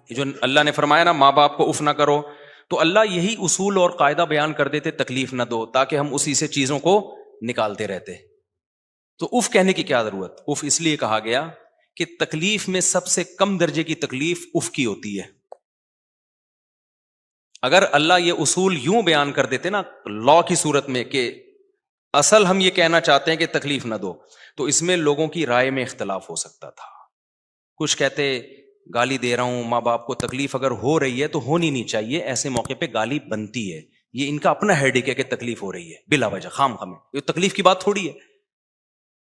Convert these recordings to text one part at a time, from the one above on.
جو اللہ نے فرمایا نا ماں باپ کو اف نہ کرو، تو اللہ یہی اصول اور قاعدہ بیان کر دیتے تکلیف نہ دو، تاکہ ہم اسی سے چیزوں کو نکالتے رہتے. تو اف کہنے کی کیا ضرورت؟ اف اس لیے کہا گیا کہ تکلیف میں سب سے کم درجے کی تکلیف اف کی ہوتی ہے. اگر اللہ یہ اصول یوں بیان کر دیتے نا لا کی صورت میں کہ اصل ہم یہ کہنا چاہتے ہیں کہ تکلیف نہ دو، تو اس میں لوگوں کی رائے میں اختلاف ہو سکتا تھا. کچھ کہتے گالی دے رہا ہوں ماں باپ کو، تکلیف اگر ہو رہی ہے تو ہونی نہیں چاہیے، ایسے موقع پہ گالی بنتی ہے، یہ ان کا اپنا ہیڈک ہے کہ تکلیف ہو رہی ہے بلا وجہ خام خامے، یہ تکلیف کی بات تھوڑی ہے.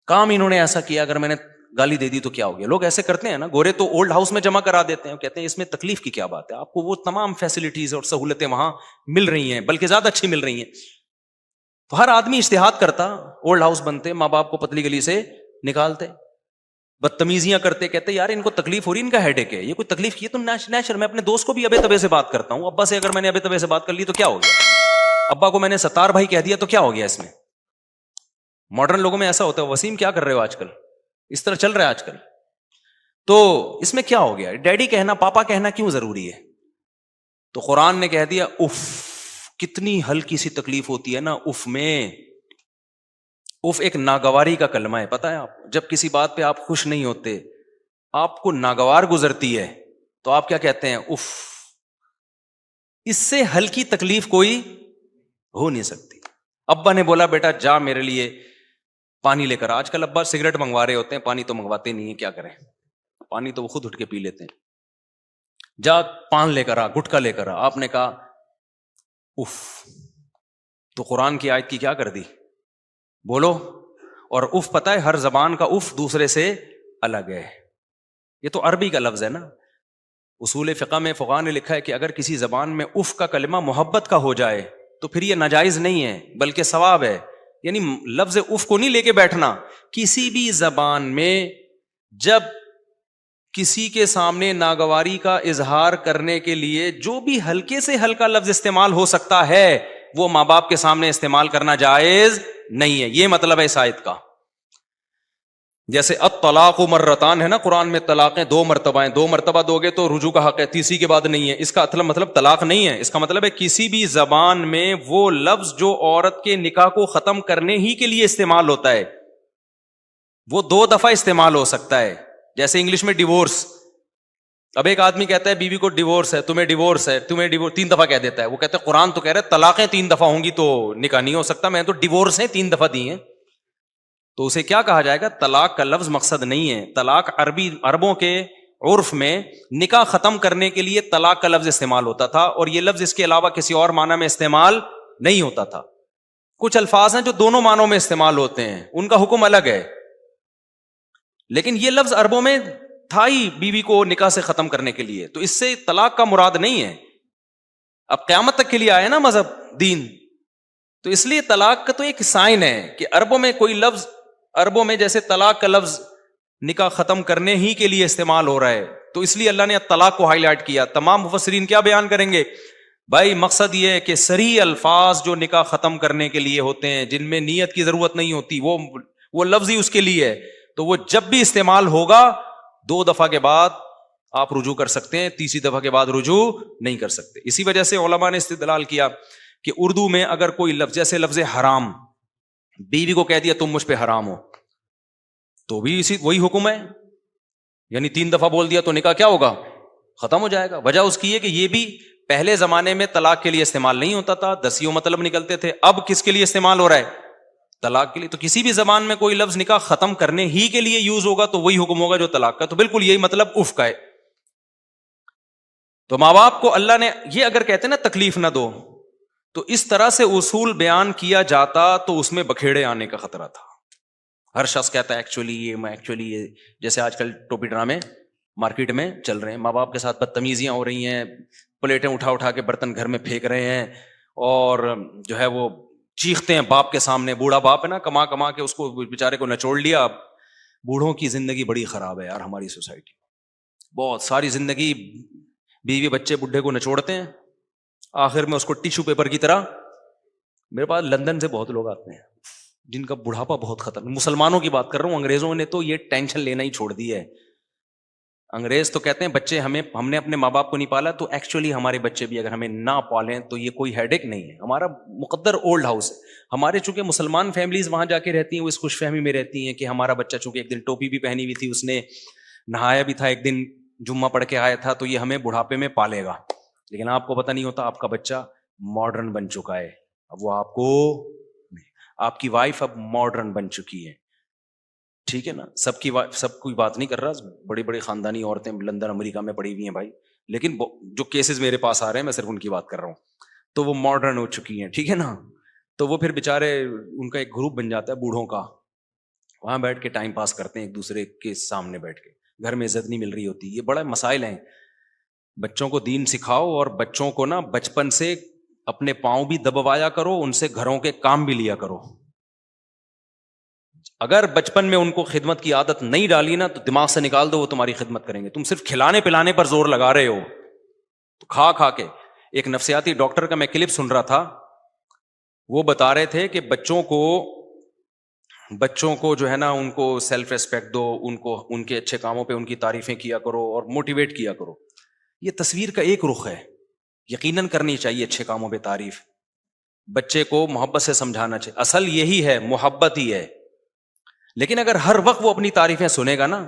کام انہوں نے ایسا کیا، اگر میں نے گالی دے دی تو کیا ہو گیا؟ لوگ ایسے کرتے ہیں نا، گورے تو اولڈ ہاؤس میں جمع کرا دیتے ہیں، کہتے ہیں اس میں تکلیف کی کیا بات ہے، آپ کو وہ تمام فیسلٹیز اور سہولتیں وہاں مل رہی ہیں، بلکہ زیادہ اچھی مل رہی ہیں. تو ہر آدمی اجتہاد کرتا، اولڈ ہاؤس بنتے، ماں باپ کو پتلی گلی سے نکالتے، بدتمیزیاں کرتے، کہتے یار ان کو تکلیف ہو رہی، ان کا ہیڈک ہے، یہ کوئی تکلیف کی ہے تو نیچر. میں اپنے دوست کو بھی ابے تبے سے بات کرتا ہوں، ابا سے اگر میں نے ابے تبے سے بات کر لی تو کیا ہو گیا، ابا کو میں نے ستار بھائی کہہ دیا تو کیا ہو گیا؟ اس میں ماڈرن لوگوں میں ایسا ہوتا ہے، وسیم کیا کر رہے ہو آج کل، اس طرح چل رہا ہے آج کل. تو اس میں کیا ہو گیا؟ ڈیڈی کہنا پاپا کہنا کیوں ضروری ہے؟ تو قرآن نے کہہ دیا اف. کتنی ہلکی سی تکلیف ہوتی ہے نا اف میں. اف ایک ناگواری کا کلمہ ہے، پتہ ہے آپ، جب کسی بات پہ آپ خوش نہیں ہوتے، آپ کو ناگوار گزرتی ہے، تو آپ کیا کہتے ہیں؟ اف. اس سے ہلکی تکلیف کوئی ہو نہیں سکتی. ابا نے بولا بیٹا جا میرے لیے پانی لے کر. آج کل ابا سگریٹ منگوا رہے ہوتے ہیں، پانی تو منگواتے نہیں ہیں، کیا کریں، پانی تو وہ خود اٹھ کے پی لیتے ہیں. جا پان لے کر آ، گٹکا لے کر آ. آپ نے کہا اف. تو قرآن کی آیت کی کیا کر دی؟ بولو. اور اف پتہ ہے ہر زبان کا اف دوسرے سے الگ ہے. یہ تو عربی کا لفظ ہے نا. اصول فقہ میں فقہاء نے لکھا ہے کہ اگر کسی زبان میں اف کا کلمہ محبت کا ہو جائے تو پھر یہ ناجائز نہیں ہے بلکہ ثواب ہے. یعنی لفظ اف کو نہیں لے کے بیٹھنا. کسی بھی زبان میں جب کسی کے سامنے ناگواری کا اظہار کرنے کے لیے جو بھی ہلکے سے ہلکا لفظ استعمال ہو سکتا ہے وہ ماں باپ کے سامنے استعمال کرنا جائز نہیں ہے. یہ مطلب ہے اس آیت کا. جیسے الطلاق مرتان ہے نا، قرآن میں طلاقیں 2 مرتبہ ہیں، 2 مرتبہ دو گے تو رجوع کا حق ہے، تیسری کے بعد نہیں ہے. اس کا مطلب طلاق نہیں ہے، اس کا مطلب ہے کسی بھی زبان میں وہ لفظ جو عورت کے نکاح کو ختم کرنے ہی کے لیے استعمال ہوتا ہے وہ 2 دفعہ استعمال ہو سکتا ہے. جیسے انگلش میں ڈیورس، اب ایک آدمی کہتا ہے بیوی کو ڈیورس ہے، تمہیں ڈیورس ہے، تمہیں ڈیورس 3 دفعہ کہہ دیتا ہے. وہ کہتا ہے قرآن تو کہہ رہا ہے طلاقیں 3 دفعہ ہوں گی تو نکاح نہیں ہو سکتا، میں تو ڈیورس ہیں 3 دفعہ دی ہیں. تو اسے کیا کہا جائے گا؟ طلاق کا لفظ مقصد نہیں ہے. طلاق عربوں کے عرف میں نکاح ختم کرنے کے لیے طلاق کا لفظ استعمال ہوتا تھا، اور یہ لفظ اس کے علاوہ کسی اور معنی میں استعمال نہیں ہوتا تھا. کچھ الفاظ ہیں جو دونوں معنوں میں استعمال ہوتے ہیں، ان کا حکم الگ ہے، لیکن یہ لفظ عربوں میں تھا ہی بیوی کو نکاح سے ختم کرنے کے لیے. تو اس سے طلاق کا مراد نہیں ہے. اب قیامت تک کے لیے آیا نا مذہب دین، تو اس لیے طلاق کا تو ایک سائن ہے کہ عربوں میں کوئی لفظ، عربوں میں جیسے طلاق کا لفظ نکاح ختم کرنے ہی کے لیے استعمال ہو رہا ہے، تو اس لیے اللہ نے طلاق کو ہائی لائٹ کیا. تمام مفسرین کیا بیان کریں گے؟ بھائی مقصد یہ ہے کہ صریح الفاظ جو نکاح ختم کرنے کے لیے ہوتے ہیں، جن میں نیت کی ضرورت نہیں ہوتی، وہ لفظ ہی اس کے لیے ہے. تو وہ جب بھی استعمال ہوگا 2 دفعہ کے بعد آپ رجوع کر سکتے ہیں، تیسری دفعہ کے بعد رجوع نہیں کر سکتے. اسی وجہ سے علماء نے استدلال کیا کہ اردو میں اگر کوئی لفظ، جیسے لفظ حرام، بیوی کو کہہ دیا تم مجھ پہ حرام ہو، تو بھی وہی حکم ہے. یعنی 3 دفعہ بول دیا تو نکاح کیا ہوگا؟ ختم ہو جائے گا. وجہ اس کی ہے کہ یہ بھی پہلے زمانے میں طلاق کے لیے استعمال نہیں ہوتا تھا، دسیوں مطلب نکلتے تھے. اب کس کے لیے استعمال ہو رہا ہے؟ طلاق کے لیے. تو کسی بھی زبان میں کوئی لفظ نکاح ختم کرنے ہی کے لیے یوز ہوگا تو وہی حکم ہوگا جو طلاق کا. تو بالکل یہی مطلب اف کا ہے. تو ماں باپ کو اللہ نے یہ اگر کہتے نا تکلیف نہ دو، تو اس طرح سے اصول بیان کیا جاتا تو اس میں بکھیڑے آنے کا خطرہ تھا. ہر شخص کہتا ہے ایکچولی یہ جیسے آج کل ٹوپی ڈرامے مارکیٹ میں چل رہے ہیں، ماں باپ کے ساتھ بدتمیزیاں ہو رہی ہیں، پلیٹیں اٹھا کے برتن گھر میں پھینک رہے ہیں، اور جو ہے وہ چیختے ہیں باپ کے سامنے. بوڑھا باپ ہے نا، کما کے اس کو بیچارے کو نچوڑ لیا. بوڑھوں کی زندگی بڑی خراب ہے یار ہماری سوسائٹی. بہت ساری زندگی بیوی بچے بڈھے کو نچوڑتے ہیں، آخر میں اس کو ٹیشو پیپر کی طرح. میرے پاس لندن سے بہت لوگ آتے ہیں جن کا بڑھاپا بہت خطرناک. مسلمانوں کی بات کر رہا ہوں، انگریزوں نے تو یہ ٹینشن لینا ہی چھوڑ دی ہے. انگریز تو کہتے ہیں بچے ہم نے اپنے ماں باپ کو نہیں پالا, تو ایکچولی ہمارے بچے بھی اگر ہمیں نہ پالیں تو یہ کوئی ہیڈیک نہیں ہے, ہمارا مقدر اولڈ ہاؤس ہے. ہمارے چونکہ مسلمان فیملیز وہاں جا کے رہتی ہیں, وہ اس خوش فہمی میں رہتی ہیں کہ ہمارا بچہ چونکہ ایک دن ٹوپی بھی پہنی ہوئی تھی, اس نے نہایا بھی تھا, ایک دن جمعہ پڑھ کے آیا تھا, تو یہ ہمیں بڑھاپے میں پالے گا. لیکن آپ کو پتہ نہیں ہوتا آپ کا بچہ ماڈرن بن چکا ہے, اب وہ آپ کو, آپ کی وائف اب ماڈرن بن چکی ہے, ٹھیک ہے نا. سب کوئی بات نہیں کر رہا, بڑی بڑی خاندانی عورتیں لندن امریکہ میں پڑی ہوئی ہیں بھائی, لیکن جو کیسز میرے پاس آ رہے ہیں میں صرف ان کی بات کر رہا ہوں, تو وہ ماڈرن ہو چکی ہیں, ٹھیک ہے نا. تو وہ پھر بےچارے ان کا ایک گروپ بن جاتا ہے بوڑھوں کا, وہاں بیٹھ کے ٹائم پاس کرتے ہیں ایک دوسرے کے سامنے بیٹھ کے, گھر میں عزت نہیں مل رہی ہوتی. یہ بڑا مسائل ہیں. بچوں کو دین سکھاؤ, اور بچوں کو نا بچپن سے اپنے پاؤں بھی دبوایا کرو, ان سے گھروں کے کام بھی لیا کرو. اگر بچپن میں ان کو خدمت کی عادت نہیں ڈالی نا تو دماغ سے نکال دو, وہ تمہاری خدمت کریں گے. تم صرف کھلانے پلانے پر زور لگا رہے ہو, تو کھا کھا کے. ایک نفسیاتی ڈاکٹر کا میں کلپ سن رہا تھا, وہ بتا رہے تھے کہ بچوں کو جو ہے نا, ان کو سیلف ریسپیکٹ دو, ان کو ان کے اچھے کاموں پہ ان کی تعریفیں کیا کرو اور موٹیویٹ کیا کرو. یہ تصویر کا ایک رخ ہے, یقیناً کرنی چاہیے اچھے کاموں پہ تعریف, بچے کو محبت سے سمجھانا چاہیے, اصل یہی ہے, محبت ہی ہے. لیکن اگر ہر وقت وہ اپنی تعریفیں سنے گا نا,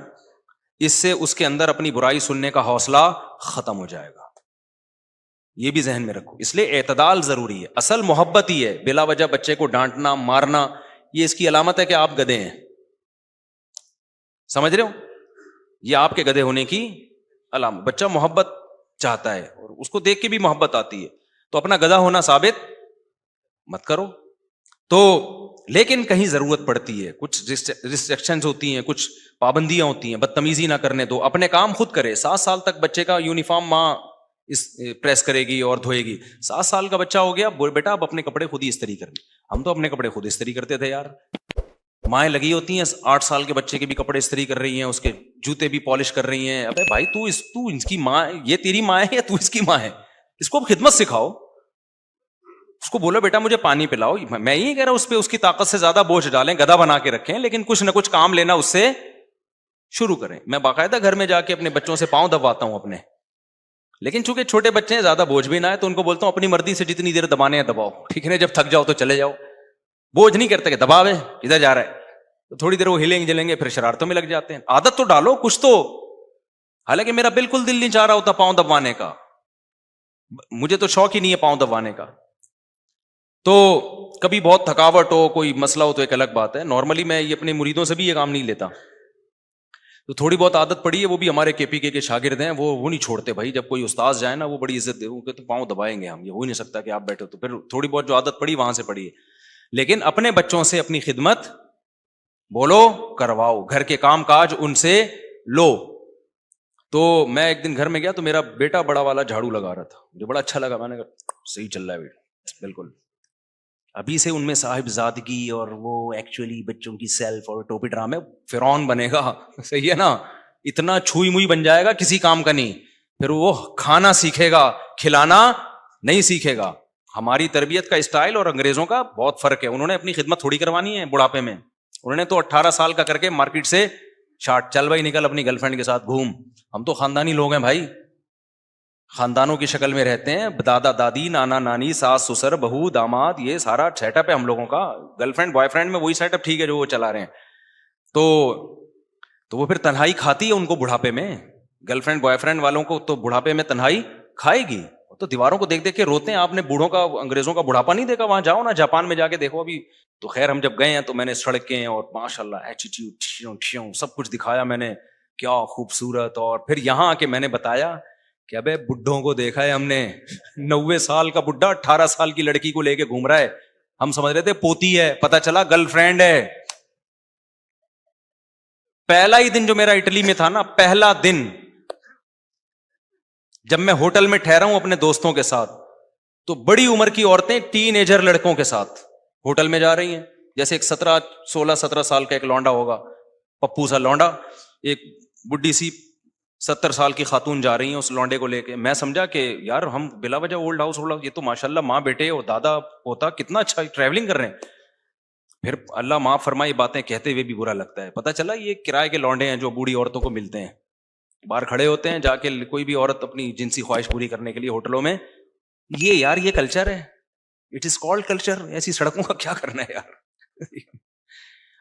اس سے اس کے اندر اپنی برائی سننے کا حوصلہ ختم ہو جائے گا. یہ بھی ذہن میں رکھو. اس لیے اعتدال ضروری ہے, اصل محبت ہی ہے. بلا وجہ بچے کو ڈانٹنا مارنا یہ اس کی علامت ہے کہ آپ گدھے ہیں, سمجھ رہے ہو, یہ آپ کے گدھے ہونے کی علامت. بچہ محبت چاہتا ہے اور اس کو دیکھ کے بھی محبت آتی ہے, تو اپنا گدھا ہونا ثابت مت کرو. تو لیکن کہیں ضرورت پڑتی ہے, کچھ ریسٹرکشنز ہوتی ہیں, کچھ پابندیاں ہوتی ہیں, بدتمیزی نہ کرنے دو, اپنے کام خود کرے. 7 سال تک بچے کا یونیفارم ماں پریس کرے گی اور دھوئے گی. 7 سال کا بچہ ہو گیا, بیٹا اب اپنے کپڑے خود ہی استری کرنے. ہم تو اپنے کپڑے خود استری کرتے تھے یار, مائیں لگی ہوتی ہیں 8 سال کے بچے کے بھی کپڑے استری کر رہی ہیں, اس کے جوتے بھی پالش کر رہی ہیں. ابے بھائی تو اس کی ماں, یہ تیری ماں ہے یا تو اس کی ماں ہے؟ اس کو اب خدمت سکھاؤ, اس کو بولو بیٹا مجھے پانی پلاؤ. میں یہ کہہ رہا ہوں اس پہ اس کی طاقت سے زیادہ بوجھ ڈالیں, گدھا بنا کے رکھیں, لیکن کچھ نہ کچھ کام لینا اس سے شروع کریں. میں باقاعدہ گھر میں جا کے اپنے بچوں سے پاؤں دبواتا ہوں اپنے, لیکن چونکہ چھوٹے بچے ہیں زیادہ بوجھ بھی نہ ہے, تو ان کو بولتا ہوں اپنی مرضی سے جتنی دیر دبانے ہیں دباؤ, ٹھیک ہے نا, جب تھک جاؤ تو چلے جاؤ. بوجھ نہیں کرتے کہ دباوے ادھر جا رہا ہے, تو تھوڑی دیر وہ ہلیں جلیں گے, پھر شرارتوں میں لگ جاتے ہیں. عادت تو ڈالو کچھ تو. حالانکہ میرا بالکل دل نہیں چاہ رہا ہوتا پاؤں دبوانے کا, مجھے تو شوق ہی نہیں ہے پاؤں دبوانے کا. تو کبھی بہت تھکاوٹ ہو, کوئی مسئلہ ہو تو ایک الگ بات ہے. نارملی میں یہ اپنے مریدوں سے بھی یہ کام نہیں لیتا. تو تھوڑی بہت عادت پڑی ہے, وہ بھی ہمارے KPK کے شاگرد ہیں, وہ نہیں چھوڑتے بھائی. جب کوئی استاد جائے نا وہ بڑی عزت دے, وہ کہتے پاؤں دبائیں گے ہم, یہ ہو ہی نہیں سکتا کہ آپ بیٹھے. تو پھر تھوڑی بہت جو عادت پڑی وہاں سے پڑی ہے. لیکن اپنے بچوں سے اپنی خدمت بولو کرواؤ, گھر کے کام کاج ان سے لو. تو میں ایک دن گھر میں گیا تو میرا بیٹا بڑا والا جھاڑو لگا رہا تھا, مجھے بڑا اچھا لگا. میں نے کہا صحیح چل رہا ہے بیٹا, بالکل. ابھی سے ان میں صاحب زادگی اور وہ ایکچولی بچوں کی سیلف اور ٹوپی ڈرامے, فرعون بنے گا, صحیح ہے نا, اتنا چھوئی موئی بن جائے گا کسی کام کا نہیں. پھر وہ کھانا سیکھے گا, کھلانا نہیں سیکھے گا. ہماری تربیت کا اسٹائل اور انگریزوں کا بہت فرق ہے. انہوں نے اپنی خدمت تھوڑی کروانی ہے بڑھاپے میں, انہوں نے تو 18 سال کا کر کے مارکیٹ سے شارٹ, چل بھائی نکل اپنی گرل فرینڈ کے ساتھ گھوم. ہم تو خاندانی لوگ ہیں بھائی, خاندانوں کی شکل میں رہتے ہیں, دادا دادی نانا نانی ساس سسر بہو داماد, یہ سارا سیٹ اپ ہے ہم لوگوں کا. گرل فرینڈ بوائے فرینڈ میں وہی سیٹ اپ ٹھیک ہے جو وہ چلا رہے ہیں. تو وہ پھر تنہائی کھاتی ہے ان کو بڑھاپے میں. گرل فرینڈ بوائے فرینڈ والوں کو تو بڑھاپے میں تنہائی کھائے گی. تو دیواروں کو دیکھ دیکھ کے روتے ہیں. آپ نے بوڑھوں کا انگریزوں کا بڑھاپا نہیں دیکھا؟ وہاں جاؤ نا, جاپان میں جا کے دیکھو. ابھی تو خیر ہم جب گئے ہیں تو میں نے سڑکیں اور ماشاء اللہ ایٹیٹیوڈ سب کچھ دکھایا میں نے, کیا خوبصورت. اور پھر یہاں آ کے میں نے بتایا کہ ابے بڈھوں کو دیکھا ہے ہم نے, 90 سال کا بڈھا 18 سال کی لڑکی کو لے کے گھوم رہا ہے. ہم سمجھ رہے تھے پوتی ہے, پتا چلا گرل فرینڈ ہے. پہلا ہی دن جو میرا اٹلی میں تھا نا, پہلا دن جب میں ہوٹل میں ٹھہرا ہوں اپنے دوستوں کے ساتھ, تو بڑی عمر کی عورتیں ٹین ایجر لڑکوں کے ساتھ ہوٹل میں جا رہی ہیں. جیسے ایک 16-17 سال کا ایک لونڈا ہوگا, پپو سا لونڈا, ایک بڈھی سی 70 سال کی خاتون جا رہی ہیں اس لونڈے کو لے کے. میں سمجھا کہ یار ہم بلا وجہ اولڈ ہاؤس, یہ تو ماشاءاللہ ماں بیٹے اور دادا پوتا کتنا اچھا ٹریولنگ کر رہے ہیں. پھر اللہ معاف فرمائے, باتیں کہتے ہوئے بھی برا لگتا ہے. پتہ چلا یہ کرائے کے لونڈے ہیں جو بوڑھی عورتوں کو ملتے ہیں. باہر کھڑے ہوتے ہیں جا کے کوئی بھی عورت اپنی جنسی خواہش پوری کرنے کے لیے ہوٹلوں میں. یہ یار یہ کلچر ہے, اٹ از کالڈ کلچر. ایسی سڑکوں کا کیا کرنا ہے یار.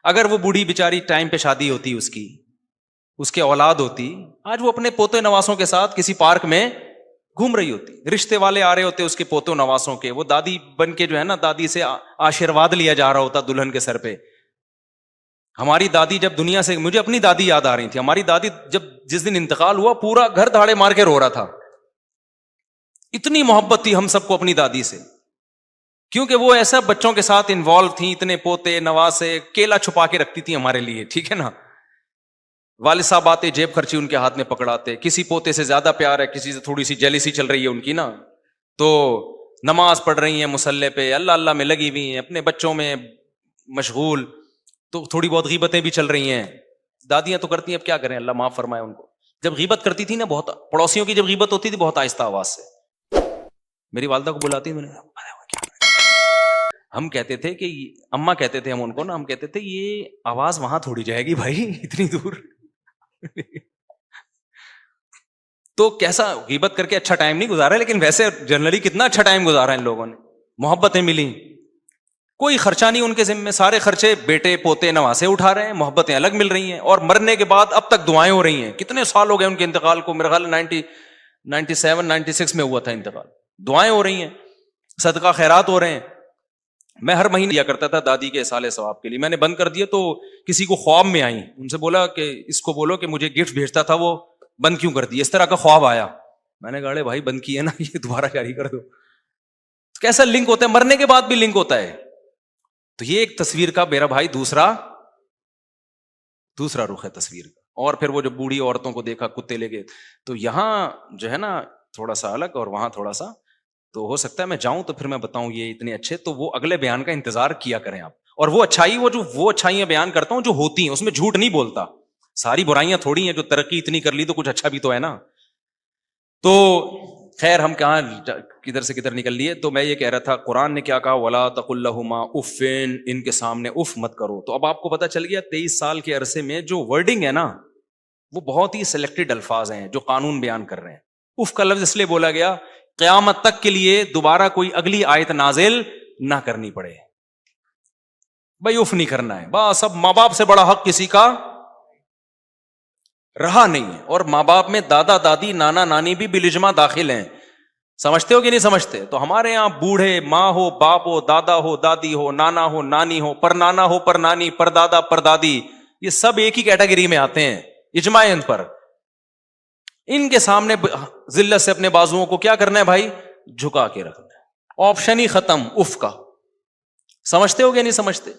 اگر وہ بوڑھی بیچاری ٹائم پہ شادی ہوتی اس کی, اس کے اولاد ہوتی, آج وہ اپنے پوتے نواسوں کے ساتھ کسی پارک میں گھوم رہی ہوتی. رشتے والے آ رہے ہوتے اس کے پوتوں نواسوں کے, وہ دادی بن کے جو ہے نا دادی سے آشیرواد لیا جا رہا ہوتا دلہن کے سر پہ. ہماری دادی جب دنیا سے, مجھے اپنی دادی یاد آ رہی تھی, ہماری دادی جب جس دن انتقال ہوا پورا گھر دھاڑے مار کے رو رہا تھا. اتنی محبت تھی ہم سب کو اپنی دادی سے, کیونکہ وہ ایسا بچوں کے ساتھ انوالو تھیں, اتنے پوتے نواسے, کیلا چھپا کے رکھتی تھی ہمارے لیے, ٹھیک ہے نا. والد صاحب آتے جیب خرچی ان کے ہاتھ میں پکڑاتے, کسی پوتے سے زیادہ پیار ہے, کسی سے تھوڑی سی جیلیسی چل رہی ہے ان کی نا, تو نماز پڑھ رہی ہیں مصلی پہ, اللہ اللہ میں لگی ہوئی ہیں, اپنے بچوں میں مشغول, تو تھوڑی بہت غیبتیں بھی چل رہی ہیں. دادیاں تو کرتی ہیں, اب کیا کریں, اللہ معاف فرمائے ان کو. جب غیبت کرتی تھی نا, بہت پڑوسیوں کی جب غیبت ہوتی تھی بہت آہستہ آواز سے, میری والدہ کو بلاتی, میں نے ہم کہتے تھے کہ اماں کہتے تھے ہم ان کو نا, ہم کہتے تھے یہ آواز وہاں تھوڑی جائے گی بھائی اتنی دور. تو کیسا غیبت کر کے اچھا ٹائم نہیں گزارا, لیکن ویسے جنرلی کتنا اچھا ٹائم گزارا ان لوگوں نے, محبتیں ملی, کوئی خرچہ نہیں ان کے ذمہ, سارے خرچے بیٹے پوتے نواسے اٹھا رہے ہیں, محبتیں الگ مل رہی ہیں, اور مرنے کے بعد اب تک دعائیں ہو رہی ہیں. کتنے سال ہو گئے ان کے انتقال کو, میرا خیال 97-96 میں ہوا تھا انتقال. دعائیں ہو رہی ہیں, صدقہ خیرات ہو رہے ہیں. میں ہر مہینے دیا کرتا تھا دادی کے اصالے ثواب کے لیے, میں نے بند کر دیا. تو کسی کو خواب میں آئی, ان سے بولا کہ اس کو بولو کہ مجھے گفٹ بھیجتا تھا وہ بند کیوں کر دیا, اس طرح کا خواب آیا. میں نے کہا ارے بھائی بند کیا نا, یہ دوبارہ جاری کر دو. کیسا لنک ہوتا ہے, مرنے کے بعد بھی لنک ہوتا ہے. تو یہ ایک تصویر کا میرا بھائی دوسرا رخ ہے تصویر کا. اور پھر وہ جو بوڑھی عورتوں کو دیکھا کتے لے گئے, تو یہاں جو ہے نا تھوڑا سا الگ اور وہاں تھوڑا سا, تو ہو سکتا ہے میں جاؤں تو پھر میں بتاؤں یہ اتنے اچھے, تو وہ اگلے بیان کا انتظار کیا کریں آپ. اور وہ اچھائی, وہ اچھائیاں بیان کرتا ہوں جو ہوتی ہیں, اس میں جھوٹ نہیں بولتا. ساری برائیاں تھوڑی ہیں, جو ترقی اتنی کر لی تو کچھ اچھا بھی تو ہے نا. تو خیر ہم کہاں کدھر سے کدھر نکل لیے. تو میں یہ کہہ رہا تھا, قرآن نے کیا کہا, وَلَا تَقُلْ لَهُمَا اُفٍّ, ان کے سامنے اف مت کرو. تو اب آپ کو پتا چل گیا 23 سال کے عرصے میں جو ورڈنگ ہے نا وہ بہت ہی سلیکٹڈ الفاظ ہیں جو قانون بیان کر رہے ہیں. اف کا لفظ اس لیے بولا گیا قیامت تک کے لیے دوبارہ کوئی اگلی آیت نازل نہ کرنی پڑے. بھائی اف نہیں کرنا ہے, بس اب ماں باپ سے بڑا حق کسی کا رہا نہیں ہے. اور ماں باپ میں دادا دادی نانا نانی بھی بالاجماع داخل ہیں. سمجھتے ہو کہ نہیں سمجھتے؟ تو ہمارے یہاں بوڑھے, ماں ہو باپ ہو, دادا ہو دادی ہو, نانا ہو نانی ہو, پر نانا ہو پر نانی, پر دادا پر دادی, یہ سب ایک ہی کیٹیگری میں آتے ہیں, اجماع ان پر. ان کے سامنے ذلت سے اپنے بازوؤں کو کیا کرنا ہے بھائی, جھکا کے رکھنا ہے. آپشن ہی ختم اف کا. سمجھتے ہو کہ نہیں سمجھتے؟